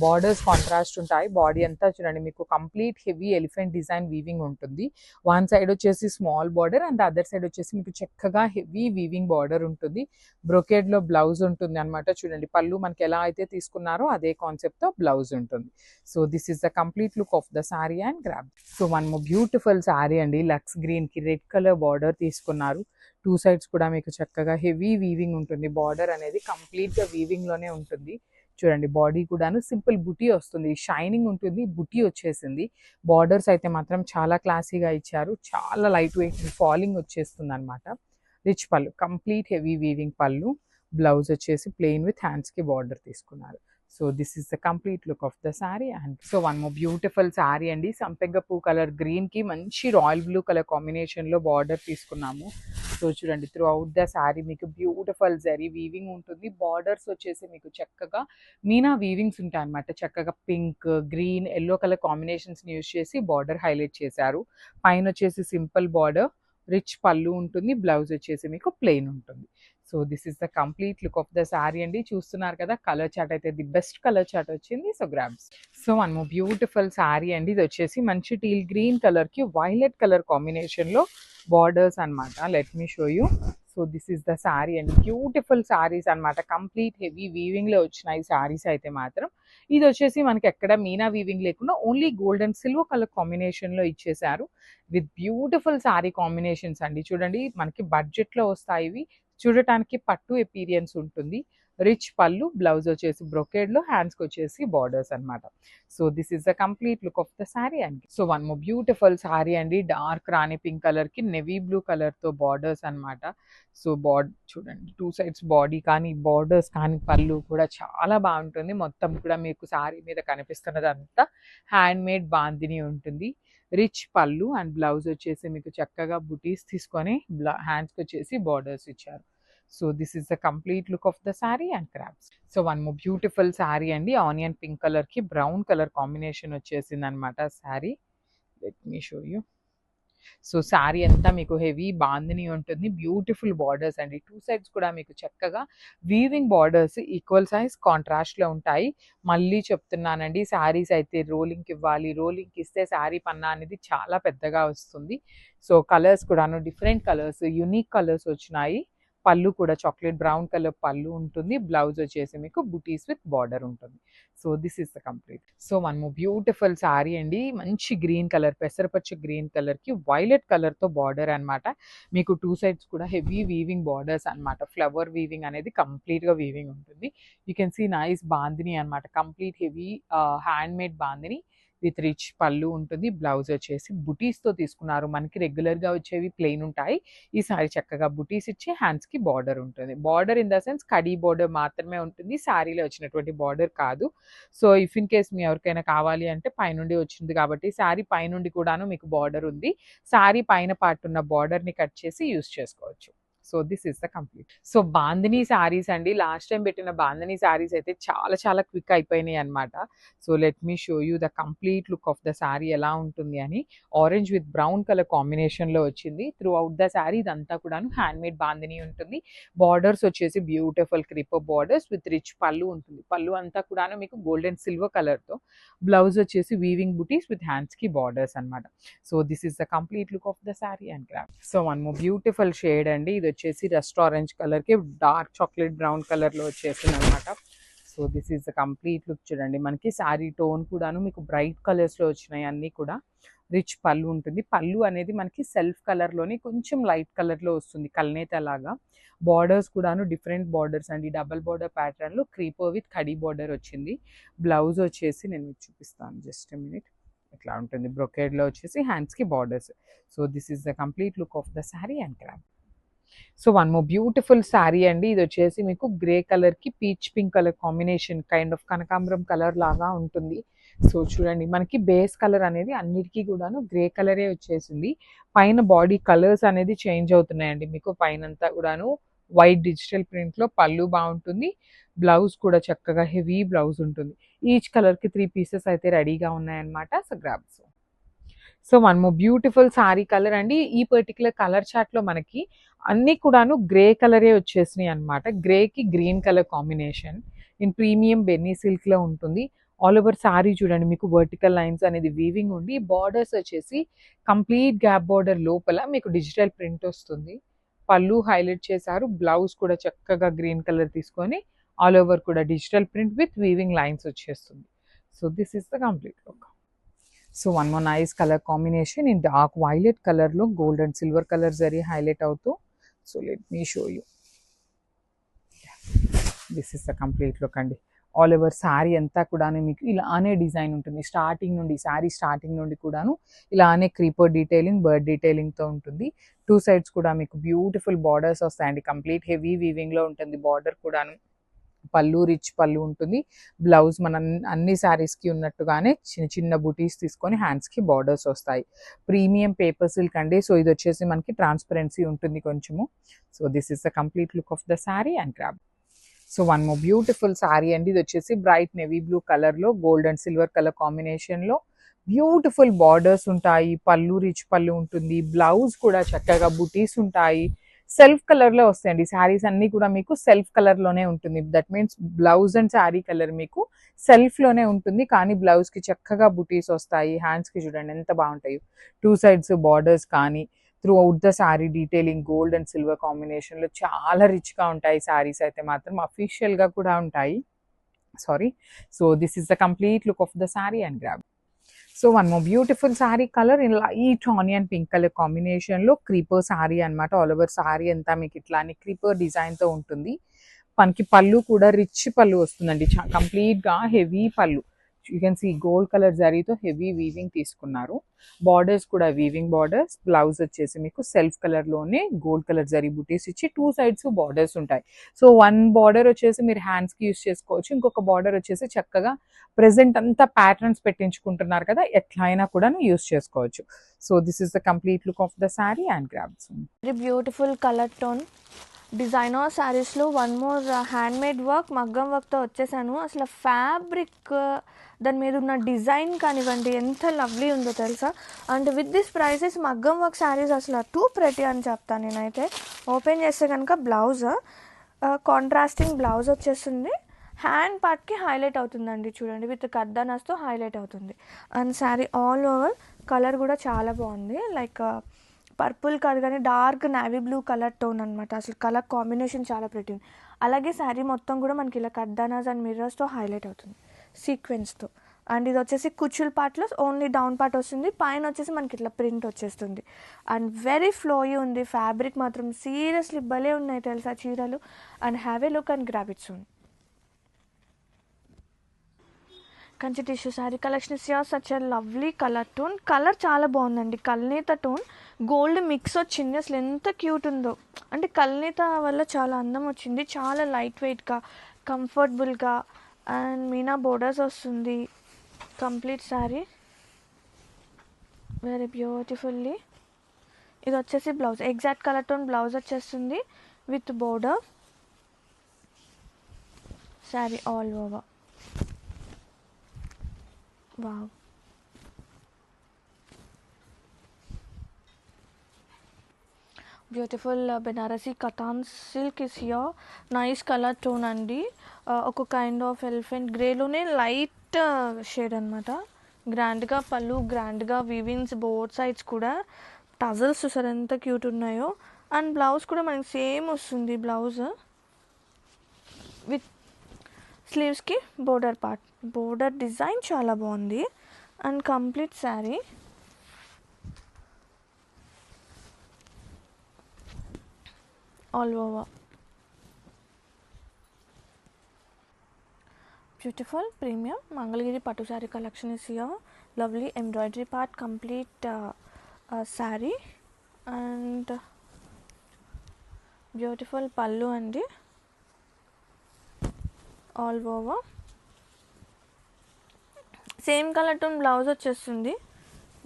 బార్డర్స్ కాంట్రాస్ట్ ఉంటాయి. బాడీ అంతా చూడండి మీకు complete heavy elephant design weaving ఉంటుంది. వన్ సైడ్ వచ్చేసి small border and other side వచ్చేసి మీకు చక్కగా హెవీ వీవింగ్ బార్డర్ ఉంటుంది. బ్రొకేడ్ లో బ్లౌజ్ ఉంటుంది అనమాట. చూడండి పళ్ళు మనకి ఎలా అయితే తీసుకున్నారో అదే కాన్సెప్ట్ తో బ్లౌజ్ ఉంటుంది. So this is the complete look of the sorry and grab. So one more beautiful sorry అండి. లక్స్ గ్రీన్ కి రెడ్ కలర్ బార్డర్ తీసుకున్నారు. టూ సైడ్స్ కూడా మీకు చక్కగా హెవీ వీవింగ్ ఉంటుంది. బార్డర్ అనేది కంప్లీట్ గా వీవింగ్ లోనే ఉంటుంది. చూడండి బాడీ కూడాను సింపుల్ బుటీ వస్తుంది. షైనింగ్ ఉంటుంది, బుటీ వచ్చేసింది. బార్డర్స్ అయితే మాత్రం చాలా క్లాసీగా ఇచ్చారు. చాలా లైట్ వెయిట్ ఫాలింగ్ వచ్చేస్తుంది అనమాట. రిచ్ పళ్ళు, కంప్లీట్ హెవీ వీవింగ్ పళ్ళు. బ్లౌజ్ వచ్చేసి ప్లెయిన్ విత్ హ్యాండ్స్ కి బార్డర్ తీసుకున్నారు. So this is the complete look of the sari. And so one more beautiful sari అండి. సంపెంగ పూ కలర్ గ్రీన్ కి మంచి రాయల్ బ్లూ కలర్ కాంబినేషన్ లో బార్డర్ తీసుకున్నాము. సో చూడండి త్రూ అవుట్ ద శారీ మీకు బ్యూటిఫుల్ జరీ వీవింగ్ ఉంటుంది. బార్డర్స్ వచ్చేసి మీకు చక్కగా మీనా వీవింగ్స్ ఉంటాయి అనమాట. చక్కగా pink, green, yellow colour combinations use చేసి బార్డర్ హైలైట్ చేశారు. పైన వచ్చేసి సింపుల్ బార్డర్, రిచ్ పళ్ళు ఉంటుంది. బ్లౌజ్ వచ్చేసి మీకు ప్లెయిన్ ఉంటుంది. So this is the complete look of the sari అండి. చూస్తున్నారు కదా కలర్ చార్ట్ అయితే ది బెస్ట్ కలర్ చార్ట్ వచ్చింది. So grabs. So one more beautiful sari అండి. ఇది వచ్చేసి మంచి టీల్ గ్రీన్ కలర్ కి వైలెట్ కలర్ కాంబినేషన్ లో బార్డర్స్ అనమాట. Let me show you. So this is the sari అండి. బ్యూటిఫుల్ శారీస్ అనమాట. కంప్లీట్ హెవీ వీవింగ్ లో వచ్చినాయి శారీస్ అయితే మాత్రం. ఇది వచ్చేసి మనకి ఎక్కడ మీనా వీవింగ్ లేకుండా only gold and silver colour combination లో ఇచ్చేసారు. విత్ బ్యూటిఫుల్ శారీ కాంబినేషన్స్ అండి. చూడండి మనకి బడ్జెట్ లో వస్తాయి ఇవి. చూడటానికి పట్టు ఎపీరియన్స్ ఉంటుంది. రిచ్ పళ్ళు, బ్లౌజ్ వచ్చేసి బ్రొకేడ్ లో, హ్యాండ్స్ కి వచ్చేసి బార్డర్స్ అనమాట. So this is the complete look of the sari అండి. So one more beautiful sari అండి. డార్క్ రాణి పింక్ కలర్ కి నెవీ బ్లూ కలర్ తో బార్డర్స్ అనమాట. సో చూడండి టూ సైడ్స్ బాడీ కానీ బార్డర్స్ కానీ పళ్ళు కూడా చాలా బాగుంటుంది. మొత్తం కూడా మీకు శారీ మీద కనిపిస్తున్నదంతా హ్యాండ్ మేడ్ బాందిని ఉంటుంది. రిచ్ పళ్ళు అండ్ బ్లౌజ్ వచ్చేసి మీకు చక్కగా బుటీస్ తీసుకొని హ్యాండ్స్కి వచ్చేసి బార్డర్స్ ఇచ్చారు. So this is the complete look of the sari and crabs. So one more beautiful sari అండి. ఆనియన్ పింక్ కలర్ కి బ్రౌన్ కలర్ కాంబినేషన్ వచ్చేసింది అనమాట sari. Let me show you. So sari అంతా మీకు హెవీ బాందిని ఉంటుంది. బ్యూటిఫుల్ బార్డర్స్ అండి. టూ సైడ్స్ కూడా మీకు చక్కగా weaving borders equal size contrast లో ఉంటాయి. మళ్ళీ చెప్తున్నానండి శారీస్ అయితే రోలింగ్కి ఇవ్వాలి. రోలింగ్కి ఇస్తే శారీ పన్నా అనేది చాలా పెద్దగా వస్తుంది. సో కలర్స్ కూడాను డిఫరెంట్ కలర్స్, యూనిక్ కలర్స్ వచ్చినాయి. పళ్ళు కూడా చాక్లెట్ బ్రౌన్ కలర్ పళ్ళు ఉంటుంది. బ్లౌజ్ వచ్చేసి మీకు బుటీస్ విత్ బార్డర్ ఉంటుంది. So this is the complete. So one more beautiful sari అండి. మంచి గ్రీన్ కలర్, పెసరపచ్చ గ్రీన్ కలర్ కి వైలెట్ కలర్ తో బార్డర్ అనమాట. మీకు టూ సైడ్స్ కూడా హెవీ వీవింగ్ బార్డర్స్ అనమాట. ఫ్లవర్ వీవింగ్ అనేది కంప్లీట్ గా వీవింగ్ ఉంటుంది. You can see nice bandhani అనమాట. Complete heavy handmade bandhani with rich పళ్ళు ఉంటుంది. బ్లౌజ్ వచ్చేసి బుటీస్ తో తీసుకున్నారు. మనకి రెగ్యులర్ గా వచ్చేవి ప్లెయిన్ ఉంటాయి. ఈ సారీ చక్కగా బుటీస్ ఇచ్చి హ్యాండ్స్ కి బార్డర్ ఉంటుంది. Border in the sense khadi border మాత్రమే ఉంటుంది. శారీలో వచ్చినటువంటి బార్డర్ కాదు. సో ఇఫ్ ఇన్ కేస్ మీ ఎవరికైనా కావాలి అంటే పైనుండి వచ్చింది కాబట్టి శారీ పైనుండి కూడాను మీకు బార్డర్ ఉంది. శారీ పైన పార్ట్ ఉన్న బార్డర్ ని కట్ చేసి యూస్ చేసుకోవచ్చు. So this is the complete. So bandhani saris అండి. లాస్ట్ టైం పెట్టిన బాందిని శారీస్ అయితే చాలా చాలా క్విక్ అయిపోయినాయి అనమాట. So let me show you the complete look of the sari ఎలా ఉంటుంది అని. Orange with brown colour combination లో వచ్చింది. త్రూ అవుట్ ద శారీ ఇదంతా కూడాను హ్యాండ్ మేడ్ బాందిని ఉంటుంది. బార్డర్స్ వచ్చేసి beautiful creeper borders with rich పళ్ళు ఉంటుంది. పళ్ళు అంతా కూడాను మీకు గోల్డ్ అండ్ సిల్వర్ కలర్ తో. బ్లౌజ్ వచ్చేసి వీవింగ్ బుటీస్ విత్ హ్యాండ్స్ కి బార్డర్స్ అనమాట. So this is the complete look of the sari and craft. So one more beautiful shade అండి. ఇది వచ్చేసి రస్ట్ ఆరెంజ్ కలర్ కి డార్క్ చాక్లెట్ బ్రౌన్ కలర్ లో వచ్చేసింది అనమాట. So this is the complete look. చూడండి మనకి శారీ టోన్ కూడాను మీకు బ్రైట్ కలర్స్ లో వచ్చినాయి. అన్ని కూడా రిచ్ పళ్ళు ఉంటుంది. పళ్ళు అనేది మనకి సెల్ఫ్ కలర్ లోని కొంచెం లైట్ కలర్ లో వస్తుంది, కల్నేత లాగా. బార్డర్స్ కూడాను డిఫరెంట్ బార్డర్స్ అండి. డబల్ బార్డర్ ప్యాటర్న్ లో క్రీపర్ విత్ కడీ బార్డర్ వచ్చింది. బ్లౌజ్ వచ్చేసి నేను మీకు చూపిస్తాను, జస్ట్ మినిట్. ఇట్లా ఉంటుంది. బ్రొకేడ్ లో వచ్చేసి హ్యాండ్స్ కి borders. So this is the complete look of the sari and craft. So one more beautiful sari అండి. ఇది వచ్చేసి మీకు గ్రే కలర్ కి peach pink colour combination, kind of కనకాంబరం కలర్ లాగా ఉంటుంది. సో చూడండి మనకి బేస్ కలర్ అనేది అన్నిటికీ కూడాను గ్రే కలరే వచ్చేసింది. పైన బాడీ కలర్స్ అనేది చేంజ్ అవుతున్నాయండి. మీకు పైనంతా కూడాను వైట్ డిజిటల్ ప్రింట్ లో పళ్ళు బాగుంటుంది. బ్లౌజ్ కూడా చక్కగా హెవీ బ్లౌజ్ ఉంటుంది. ఈచ్ కలర్ కి 3 పీసెస్ అయితే రెడీగా ఉన్నాయన్నమాట. So grabs. So one more beautiful sorry colour అండి. ఈ పర్టికులర్ కలర్ చార్ట్ లో మనకి అన్నీ కూడాను గ్రే కలరే వచ్చేసినాయి అనమాట. గ్రేకి green colour combination in premium Binny సిల్క్లో ఉంటుంది. ఆల్ ఓవర్ శారీ చూడండి, మీకు వర్టికల్ లైన్స్ అనేది వీవింగ్ ఉండి, బార్డర్స్ వచ్చేసి కంప్లీట్ గ్యాప్ బార్డర్ లోపల మీకు డిజిటల్ ప్రింట్ వస్తుంది. పళ్ళు హైలైట్ చేశారు, బ్లౌజ్ కూడా చక్కగా గ్రీన్ కలర్ తీసుకొని ఆల్ ఓవర్ కూడా digital print with weaving lines వచ్చేస్తుంది. So this is the complete look. So one more nice colour combination in dark violet కలర్లో gold and silver colour zari highlight అవుతూ. So let me show you. This is the complete look అండి. All over sari అంతా కూడాను మీకు ఇలానే design ఉంటుంది. Starting నుండి sari starting నుండి కూడాను ఇలానే క్రీపర్ డీటెయిలింగ్, బర్డ్ డీటెయిలింగ్తో ఉంటుంది. టూ సైడ్స్ కూడా మీకు బ్యూటిఫుల్ బార్డర్స్ వస్తాయండి. కంప్లీట్ హెవీ వీవింగ్లో ఉంటుంది బార్డర్ కూడాను. పళ్ళు రిచ్ పళ్ళు ఉంటుంది. బ్లౌజ్ మన అన్ని శారీస్కి ఉన్నట్టుగానే చిన్న చిన్న బుటీస్ తీసుకొని హ్యాండ్స్కి బార్డర్స్ వస్తాయి. ప్రీమియం పేపర్ సిల్క్ అండి. సో ఇది వచ్చేసి మనకి ట్రాన్స్పరెన్సీ ఉంటుంది కొంచెము. So this is the complete look of the sari and grab. So one more beautiful sari అండి. ఇది వచ్చేసి బ్రైట్ నేవీ బ్లూ కలర్లో గోల్డ్ అండ్ సిల్వర్ కలర్ కాంబినేషన్లో బ్యూటిఫుల్ బార్డర్స్ ఉంటాయి. పళ్ళు రిచ్ పళ్ళు ఉంటుంది. బ్లౌజ్ కూడా చక్కగా బుటీస్ ఉంటాయి. సెల్ఫ్ కలర్లో వస్తాయండి శారీస్ అన్నీ కూడా, మీకు సెల్ఫ్ కలర్లోనే ఉంటుంది. That means blouse and sari colour మీకు సెల్ఫ్లోనే ఉంటుంది, కానీ బ్లౌజ్కి చక్కగా బుటీస్ వస్తాయి. హ్యాండ్స్కి చూడండి ఎంత బాగుంటాయి. టూ సైడ్స్ బార్డర్స్ కానీ through out the sari detailing gold and silver కాంబినేషన్లో చాలా రిచ్గా ఉంటాయి శారీస్ అయితే మాత్రం. అఫీషియల్గా కూడా ఉంటాయి. Sorry. So this is the complete look of the sari and grab. So one more beautiful sari colour in light onion pink colour కాంబినేషన్లో క్రీపర్ శారీ అనమాట. ఆల్ ఓవర్ శారీ అంతా మీకు ఇట్లానే క్రీపర్ డిజైన్తో ఉంటుంది. మనకి పళ్ళు కూడా రిచ్ పళ్ళు వస్తుందండి. కంప్లీట్గా heavy pallu. You can see gold colour జరీతో హెవీ వీవింగ్ తీసుకున్నారు. బార్డర్స్ కూడా వీవింగ్ బార్డర్స్. బ్లౌజ్ వచ్చేసి మీకు సెల్ఫ్ కలర్లోనే గోల్డ్ కలర్ జరీ బుటీస్ ఇచ్చి టూ సైడ్స్ బార్డర్స్ ఉంటాయి. సో వన్ బార్డర్ వచ్చేసి మీరు హ్యాండ్స్కి యూస్ చేసుకోవచ్చు. ఇంకొక బార్డర్ వచ్చేసి చక్కగా ప్రెసెంట్ అంతా ప్యాటర్న్స్ పెట్టించుకుంటున్నారు కదా, ఎట్లయినా కూడా యూస్ చేసుకోవచ్చు. So this is the complete look of the sari and grabs. Very beautiful colour tone designer శారీస్లో వన్ మోర్ హ్యాండ్మేడ్ వర్క్, మగ్గం వర్క్తో వచ్చేసాను. అసలు ఫ్యాబ్రిక్ దాని మీద ఉన్న డిజైన్ కానివ్వండి ఎంత లవ్లీ ఉందో తెలుసా. అండ్ విత్ దిస్ ప్రైసెస్ మగ్గం వర్క్ శారీస్ అసలు టూ ప్రెటీ అని చెప్తాను నేనైతే. ఓపెన్ చేస్తే కనుక బ్లౌజ్ కాంట్రాస్టింగ్ బ్లౌజ్ వచ్చేస్తుంది. హ్యాండ్ పార్ట్కి హైలైట్ అవుతుందండి చూడండి, విత్ కర్దానాస్తో హైలైట్ అవుతుంది. And sari all over colour కూడా చాలా బాగుంది. లైక్ పర్పుల్ కాదు కానీ dark navy blue colour tone అనమాట. అసలు కలర్ కాంబినేషన్ చాలా ప్రెటీ ఉంది. అలాగే శారీ మొత్తం కూడా మనకి ఇలా కర్దానాస్ అండ్ మిర్రర్స్తో హైలైట్ అవుతుంది సీక్వెన్స్తో. అండ్ ఇది వచ్చేసి కుచుల్ పార్ట్లో ఓన్లీ డౌన్ పార్ట్ వస్తుంది, పైన వచ్చేసి మనకి ఇట్లా ప్రింట్ వచ్చేస్తుంది. అండ్ వెరీ ఫ్లోయీ ఉంది. ఫ్యాబ్రిక్ మాత్రం సీరియస్లీ భలే ఉన్నాయి తెలుసా చీరలు. And have a look and grab it soon. Kanchi tissue sari collection is such a lovely colour tone. Colour చాలా బాగుందండి. కల్నేత టోన్ గోల్డ్ మిక్స్ వచ్చింది. అసలు ఎంత క్యూట్ ఉందో. అంటే కల్నేత వల్ల చాలా అందం వచ్చింది. చాలా లైట్ వెయిట్గా కంఫర్టబుల్గా అండ్ మీనా బోర్డర్స్ వస్తుంది కంప్లీట్ శారీ. Very beautifully. ఇది వచ్చేసి blouse exact colour tone blouse వచ్చేస్తుంది with border. Sari all over. Wow. Beautiful Banarasi katan silk is here. Nice colour tone అండి. ఒక కైండ్ ఆఫ్ ఎలిఫెంట్ గ్రేలోనే లైట్ షేడ్ అనమాట. గ్రాండ్గా పళ్ళు, గ్రాండ్గా వీవింగ్స్ బోత్ సైడ్స్ కూడా. టజల్స్ చూసారు ఎంత క్యూట్ ఉన్నాయో. అండ్ బ్లౌజ్ కూడా మనకి సేమ్ వస్తుంది. బ్లౌజ్ విత్ స్లీవ్స్కి బోర్డర్ పార్ట్. బోర్డర్ డిజైన్ చాలా బాగుంది. And complete sari all over. Beautiful premium Mangalgiri Pattu saree collection is here. Lovely embroidery part, complete saree and beautiful pallu andi all over. Same color tone blouse వచ్చేస్తుంది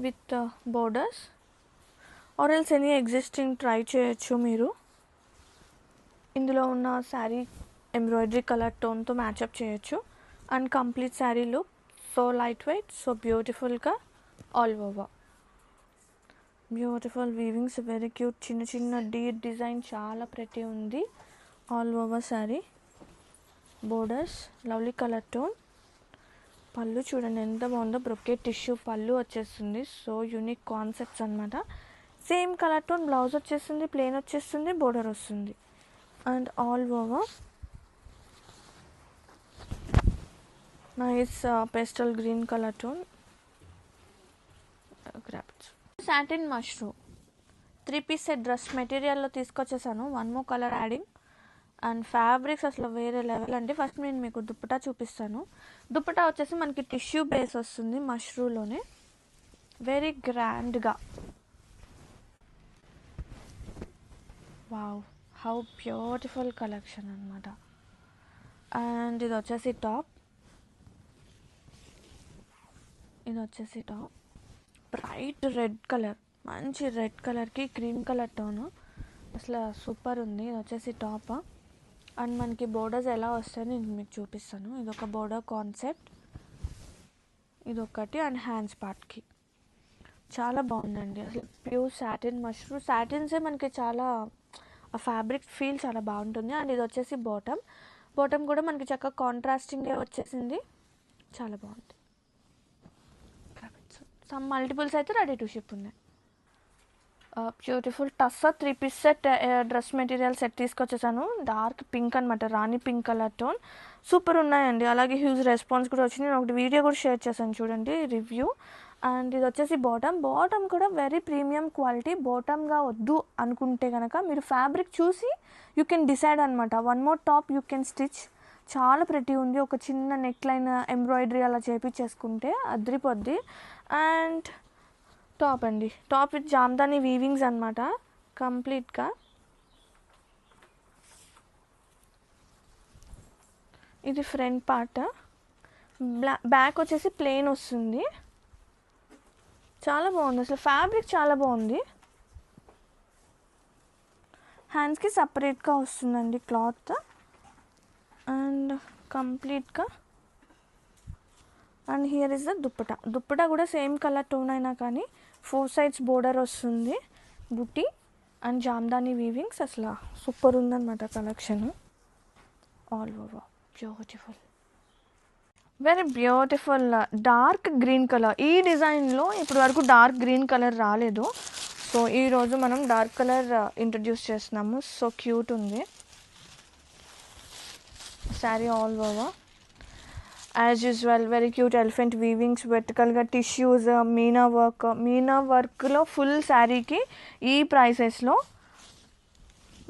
with borders or else any existing try చేయొచ్చు మీరు. ఇందులో ఉన్న sari embroidery colour టోన్తో match up చేయొచ్చు. And complete sari look so light weight, so బ్యూటిఫుల్గా all over. Beautiful weavings, very cute. చిన్న చిన్న డీర్ డిజైన్ చాలా ప్రెటీ ఉంది. All over sari. Borders, lovely colour tone. పళ్ళు చూడండి ఎంత బాగుందో, బ్రొకెట్ టిష్యూ పళ్ళు వచ్చేస్తుంది. సో యూనిక్ కాన్సెప్ట్స్ అనమాట. సేమ్ కలర్ టోన్ బ్లౌజ్ వచ్చేస్తుంది, ప్లెయిన్ వచ్చేస్తుంది, బోర్డర్ వస్తుంది. And all over nice pastel green colour tone. Satin mushroom 3-piece set dress మెటీరియల్లో తీసుకొచ్చేసాను. One more colour adding. And fabrics అసలు వేరే లెవెల్ అండి. ఫస్ట్ నేను మీకు దుప్పటా చూపిస్తాను. దుప్పటా వచ్చేసి మనకి టిష్యూ బేస్ వస్తుంది మష్రూలోనే, వెరీ గ్రాండ్గా. వావ్, హౌ బ్యూటిఫుల్ కలెక్షన్ అనమాట. అండ్ ఇది వచ్చేసి టాప్. బ్రైట్ రెడ్ కలర్, మంచి రెడ్ కలర్కి క్రీమ్ కలర్ టోను, అసలు సూపర్ ఉంది. ఇది వచ్చేసి టాప్. అండ్ మనకి బోర్డర్స్ ఎలా వస్తాయో నేను మీకు చూపిస్తాను. ఇదొక బోర్డర్ కాన్సెప్ట్, ఇదొకటి. అండ్ హ్యాండ్స్ పార్ట్కి చాలా బాగుందండి. అసలు ప్యూర్ సాటిన్ మష్రూమ్. సాటిన్సే మనకి చాలా ఆ ఫ్యాబ్రిక్ ఫీల్ చాలా బాగుంటుంది. అండ్ ఇది వచ్చేసి బాటమ్ కూడా మనకి చక్కగా కాంట్రాస్టింగ్గా వచ్చేసింది, చాలా బాగుంది. సమ్ మల్టిపుల్స్ అయితే రెడీ టు షిప్ ఉన్నాయి. Beautiful tussar 3-piece set dress material set తీసుకొచ్చేసాను. డార్క్ పింక్ అనమాట, rani pink colour tone. Super ఉన్నాయండి. అలాగే హ్యూజ్ రెస్పాన్స్ కూడా వచ్చింది. నేను ఒకటి వీడియో కూడా షేర్ చేశాను చూడండి, రివ్యూ. అండ్ ఇది వచ్చేసి బాటమ్ కూడా వెరీ ప్రీమియం క్వాలిటీ. బాటమ్గా వద్దు అనుకుంటే కనుక మీరు ఫ్యాబ్రిక్ చూసి యూ కెన్ డిసైడ్ అనమాట. One more top you can stitch. చాలా ప్రెటీ ఉంది. ఒక చిన్న నెక్ లైన్ ఎంబ్రాయిడరీ అలా చేపించేసుకుంటే అద్రిపోద్ది. అండ్ టాప్ అండి, టాప్ విత్ జామ్దాని వీవింగ్స్ అనమాట కంప్లీట్గా. ఇది ఫ్రంట్ పార్ట్. బ్యాక్ వచ్చేసి ప్లెయిన్ వస్తుంది. చాలా బాగుంది, అసలు ఫ్యాబ్రిక్ చాలా బాగుంది. హ్యాండ్స్కి సపరేట్గా వస్తుందండి క్లాత్. అండ్ కంప్లీట్గా. And here is the dupatta కూడా సేమ్ కలర్ టోన్ అయినా కానీ 4 sides బోర్డర్ వస్తుంది, బుట్టి అండ్ జామ్దాని వీవింగ్స్. అసలు సూపర్ ఉందన్నమాట collection. All over beautiful, very beautiful dark green colour. ఈ డిజైన్లో ఇప్పటి వరకు డార్క్ గ్రీన్ కలర్ రాలేదు. సో ఈరోజు మనం డార్క్ కలర్ ఇంట్రడ్యూస్ చేస్తున్నాము. సో క్యూట్ ఉంది sari. All over as usual very cute elephant weavings, వెర్టికల్గా టిష్యూస్, మీనా వర్క్లో ఫుల్ శారీకి ఈ ప్రైసెస్లో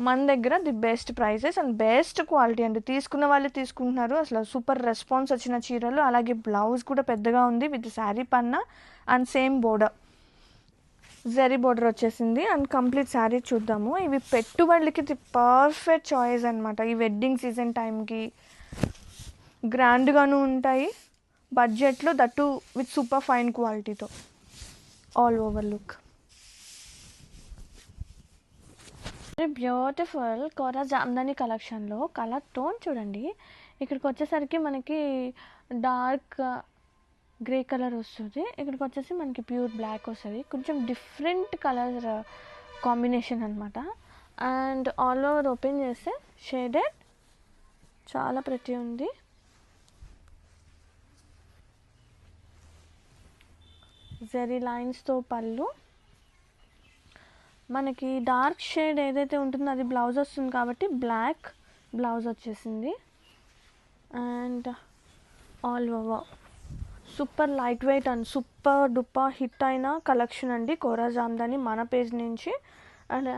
మన దగ్గర the best prices and best quality అండి. తీసుకున్న వాళ్ళు తీసుకుంటున్నారు. అసలు సూపర్ రెస్పాన్స్ వచ్చిన చీరలు. అలాగే బ్లౌజ్ కూడా పెద్దగా ఉంది with sari Panna and same border, zari border వచ్చేసింది. అండ్ కంప్లీట్ శారీ చూద్దాము. ఇవి పెట్టుబడులకి ది పర్ఫెక్ట్ చాయిస్ అనమాట. ఈ వెడ్డింగ్ సీజన్ టైంకి గ్రాండ్గాను ఉంటాయి, బడ్జెట్లో, దట్టు విత్ సూపర్ ఫైన్ క్వాలిటీతో. ఆల్ ఓవర్ లుక్ బ్యూటిఫుల్ కోరా జామ్దాని కలెక్షన్లో కలర్ టోన్ చూడండి. ఇక్కడికి వచ్చేసరికి మనకి డార్క్ గ్రే కలర్ వస్తుంది, ఇక్కడికి వచ్చేసి మనకి ప్యూర్ బ్లాక్ వస్తుంది. కొంచెం డిఫరెంట్ కలర్ కాంబినేషన్ అనమాట. అండ్ ఆల్ ఓవర్ ఓపెన్ చేస్తే షేడెడ్, చాలా ప్రతి ఉంది. జరీ లైన్స్తో పళ్ళు, మనకి డార్క్ షేడ్ ఏదైతే ఉంటుందో అది బ్లౌజ్ వస్తుంది కాబట్టి బ్లాక్ బ్లౌజ్ వచ్చేసింది. And all over super light weight and super duper hit అయిన కలెక్షన్ అండి కోరా జామ్దాని మన పేజ్ నుంచి. And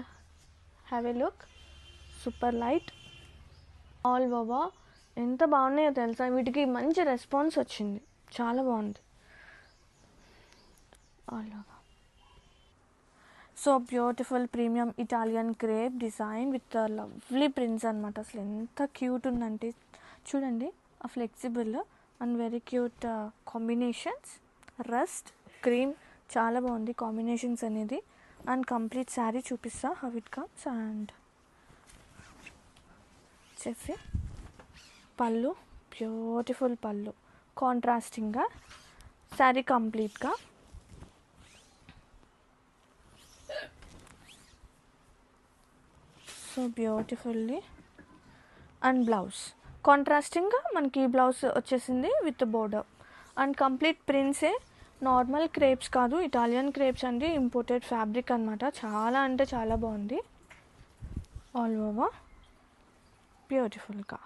have a look, super light. All over ఎంత బాగున్నాయో తెలుసా, వీటికి మంచి రెస్పాన్స్ వచ్చింది, చాలా బాగుంది. All over so beautiful premium Italian crepe design with lovely prints అనమాట. అసలు ఎంత క్యూట్ ఉందంటే చూడండి, ఆ flexible and very cute combinations. Rust cream చాలా బాగుంది కాంబినేషన్స్ అనేది. అండ్ కంప్లీట్ శారీ చూపిస్తా హౌ ఇట్ కమ్స్. అండ్ వచ్చేసి పళ్ళు, బ్యూటిఫుల్ పళ్ళు కాంట్రాస్టింగ్గా శారీ కంప్లీట్గా. So beautifully. అండ్ బ్లౌజ్ కాంట్రాస్టింగ్గా మనకి బ్లౌజ్ వచ్చేసింది విత్ బోర్డర్. అండ్ కంప్లీట్ ప్రింట్సే, నార్మల్ క్రేప్స్ కాదు, ఇటాలియన్ క్రేప్స్ అండి, ఇంపోర్టెడ్ ఫ్యాబ్రిక్ అనమాట. చాలా అంటే చాలా బాగుంది. ఆల్ ఓవర్ బ్యూటిఫుల్గా.